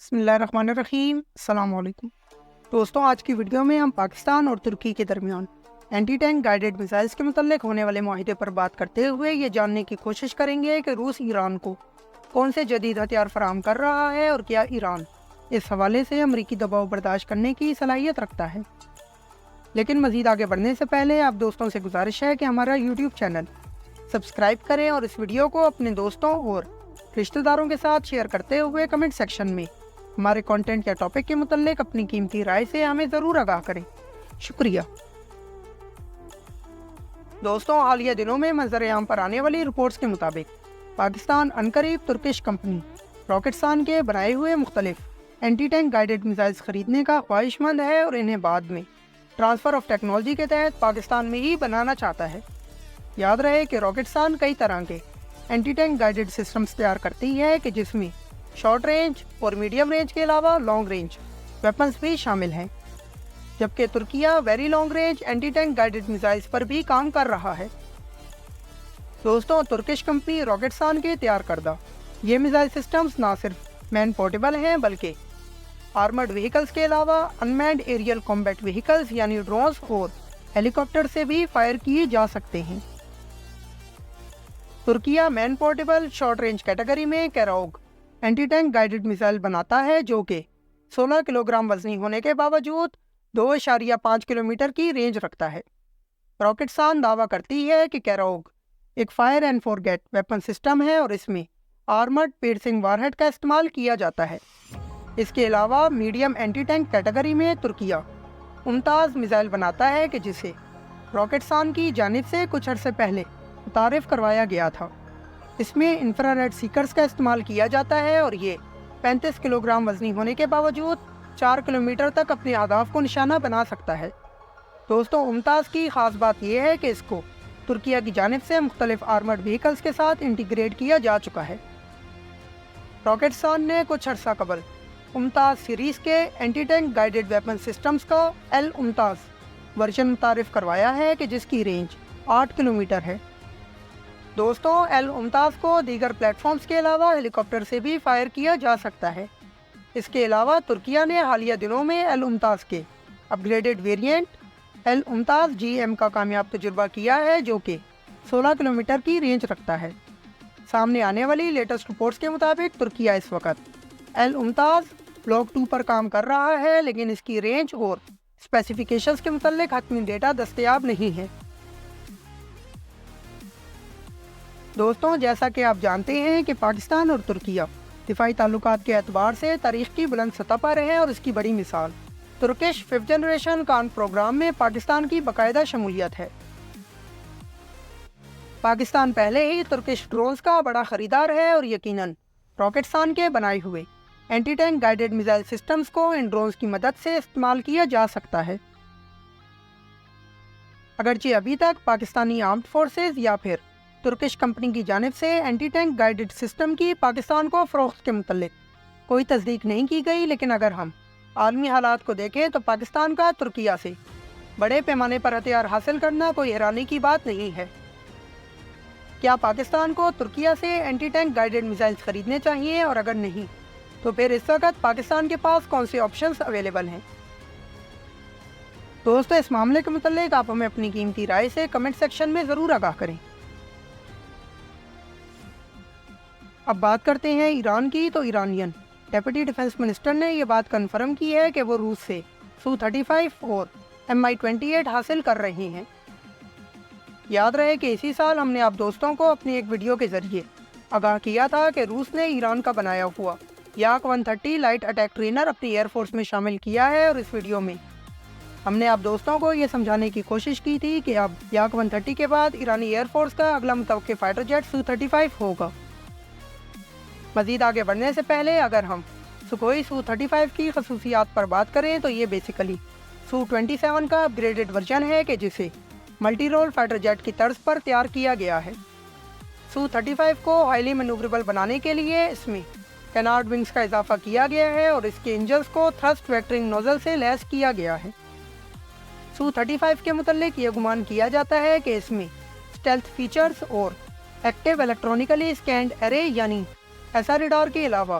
بسم اللہ الرحمن الرحیم۔ السلام علیکم دوستوں، آج کی ویڈیو میں ہم پاکستان اور ترکی کے درمیان اینٹی ٹینک گائیڈڈ میزائلز کے متعلق ہونے والے معاہدے پر بات کرتے ہوئے یہ جاننے کی کوشش کریں گے کہ روس ایران کو کون سے جدید ہتھیار فراہم کر رہا ہے اور کیا ایران اس حوالے سے امریکی دباؤ برداشت کرنے کی صلاحیت رکھتا ہے۔ لیکن مزید آگے بڑھنے سے پہلے آپ دوستوں سے گزارش ہے کہ ہمارا یوٹیوب چینل سبسکرائب کریں اور اس ویڈیو کو اپنے دوستوں اور رشتہ داروں کے ساتھ شیئر کرتے ہوئے کمنٹ سیکشن میں ہمارے کانٹینٹ یا ٹاپک کے متعلق اپنی قیمتی رائے سے ہمیں ضرور آگاہ کریں۔ شکریہ۔ دوستوں، حالیہ دنوں میں منظر عام پر آنے والی رپورٹس کے مطابق پاکستان عنقریب ترکش کمپنی راکٹسان کے بنائے ہوئے مختلف اینٹی ٹینک گائیڈڈ میزائلز خریدنے کا خواہش مند ہے اور انہیں بعد میں ٹرانسفر آف ٹیکنالوجی کے تحت پاکستان میں ہی بنانا چاہتا ہے۔ یاد رہے کہ راکٹسان کئی طرح کے اینٹی ٹینک گائیڈڈ سسٹمز تیار کرتی ہے کہ جس میں شارٹ رینج اور میڈیم رینج کے علاوہ لانگ رینج ویپنز بھی شامل ہیں، جبکہ ترکیہ very long range anti tank guided missiles پر بھی کام کر رہا ہے۔ دوستوں، ترکش کمپنی راکٹسان کے تیار کردہ یہ میزائل سسٹمز نہ صرف مین پورٹیبل ہیں بلکہ آرمرڈ وہیکلز کے علاوہ انمینڈ ایریل کمبیٹ وہیکلز یعنی ڈرونز اور ہیلی کاپٹر سے بھی فائر کیے جا سکتے ہیں۔ ترکیہ مین پورٹیبل شارٹ رینج کیٹیگری میں کیراوگ اینٹی ٹینک گائیڈڈ میزائل بناتا ہے جو کہ 16 کلو گرام وزنی ہونے کے باوجود 2.5 کلومیٹر کی رینج رکھتا ہے۔ راکٹسان دعویٰ کرتی ہے کہ کیراوگ ایک fire and forget weapon system ہے اور اس میں آرمرڈ پیئرسنگ وار ہیڈ کا استعمال کیا جاتا ہے۔ اس کے علاوہ میڈیم اینٹی ٹینک کیٹیگری میں ترکیہ ممتاز میزائل بناتا ہے کہ جسے راکٹسان کی جانب سے کچھ عرصے پہلے متعارف کروایا گیا تھا۔ اس میں انفراریڈ سیکرز کا استعمال کیا جاتا ہے اور یہ 35 کلو گرام وزنی ہونے کے باوجود 4 کلومیٹر تک اپنے اہداف کو نشانہ بنا سکتا ہے۔ دوستوں، ممتاز کی خاص بات یہ ہے کہ اس کو ترکیہ کی جانب سے مختلف آرمرڈ وہیکلز کے ساتھ انٹیگریٹ کیا جا چکا ہے۔ راکٹسان نے کچھ عرصہ قبل ممتاز سیریز کے anti tank guided weapon systems کا ایل ممتاز ورژن متعارف کروایا ہے کہ جس کی رینج 8 کلومیٹر ہے۔ دوستوں، ایل ممتاز کو دیگر پلیٹ فارمز کے علاوہ ہیلی کاپٹر سے بھی فائر کیا جا سکتا ہے۔ اس کے علاوہ ترکیہ نے حالیہ دنوں میں ایل ممتاز کے اپ گریڈڈ ویریئنٹ ایل ممتاز جی ایم کا کامیاب تجربہ کیا ہے جو کہ 16 کلومیٹر کی رینج رکھتا ہے۔ سامنے آنے والی لیٹسٹ رپورٹس کے مطابق ترکیہ اس وقت ایل ممتاز بلاک 2 پر کام کر رہا ہے، لیکن اس کی رینج اور اسپیسیفیکیشنز کے متعلق حتمی ڈیٹا دستیاب نہیں ہے۔ دوستوں، جیسا کہ آپ جانتے ہیں کہ پاکستان اور ترکیہ دفاعی تعلقات کے اعتبار سے تاریخ کی بلند سطح پر ہے اور اس کی بڑی مثال ترکش 5th جنریشن کان پروگرام میں پاکستان کی باقاعدہ شمولیت ہے۔ پاکستان پہلے ہی ترکش ڈرونز کا بڑا خریدار ہے اور یقیناً راکٹسان کے بنائے ہوئے anti tank guided missile systems کو ان ڈرونز کی مدد سے استعمال کیا جا سکتا ہے۔ اگرچہ ابھی تک پاکستانی آرمڈ فورسز یا پھر ترکش کمپنی کی جانب سے اینٹی ٹینک گائیڈڈ سسٹم کی پاکستان کو فروخت کے متعلق کوئی تصدیق نہیں کی گئی، لیکن اگر ہم عالمی حالات کو دیکھیں تو پاکستان کا ترکیہ سے بڑے پیمانے پر ہتھیار حاصل کرنا کوئی حیرانی کی بات نہیں ہے۔ کیا پاکستان کو ترکیہ سے اینٹی ٹینک گائیڈڈ میزائلز خریدنے چاہیے، اور اگر نہیں تو پھر اس وقت پاکستان کے پاس کون سے آپشنز اویلیبل ہیں؟ دوستو، اس معاملے کے متعلق آپ ہمیں اپنی قیمتی رائے سے کمنٹ سیکشن میں ضرور آگاہ کریں۔ اب بات کرتے ہیں ایران کی، تو ایرانین ڈیپٹی ڈیفنس منسٹر نے یہ بات کنفرم کی ہے کہ وہ روس سے سو-35 اور Mi-28 حاصل کر رہے ہیں۔ یاد رہے کہ اسی سال ہم نے آپ دوستوں کو اپنی ایک ویڈیو کے ذریعے آگاہ کیا تھا کہ روس نے ایران کا بنایا ہوا یاک 130 لائٹ اٹیک ٹرینر اپنی ایئر فورس میں شامل کیا ہے، اور اس ویڈیو میں ہم نے آپ دوستوں کو یہ سمجھانے کی کوشش کی تھی کہ اب یاک 130 کے بعد ایرانی ایئر فورس کا اگلا متوقع فائٹر جیٹ سو-35 ہوگا۔ مزید آگے بڑھنے سے پہلے اگر ہم سکوئی سو-35 کی خصوصیات پر بات کریں تو یہ بیسیکلی سو-27 کا اپ گریڈڈ ورژن ہے کہ جسے ملٹی رول فائٹر جیٹ کی طرز پر تیار کیا گیا ہے۔ سو-35 کو ہائیلی مینووربل بنانے کے لیے اس میں کینارڈ ونگز کا اضافہ کیا گیا ہے اور اس کے انجنز کو تھرسٹ ویکٹرنگ نوزل سے لیس کیا گیا ہے۔ سو-35 کے متعلق یہ گمان کیا جاتا ہے کہ اس میں اسٹیلتھ فیچرز اور ایکٹیو الیکٹرونیکلی اسکینڈ ایرے یعنی ایسا ریڈار کے علاوہ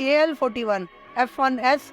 AL-41 F1S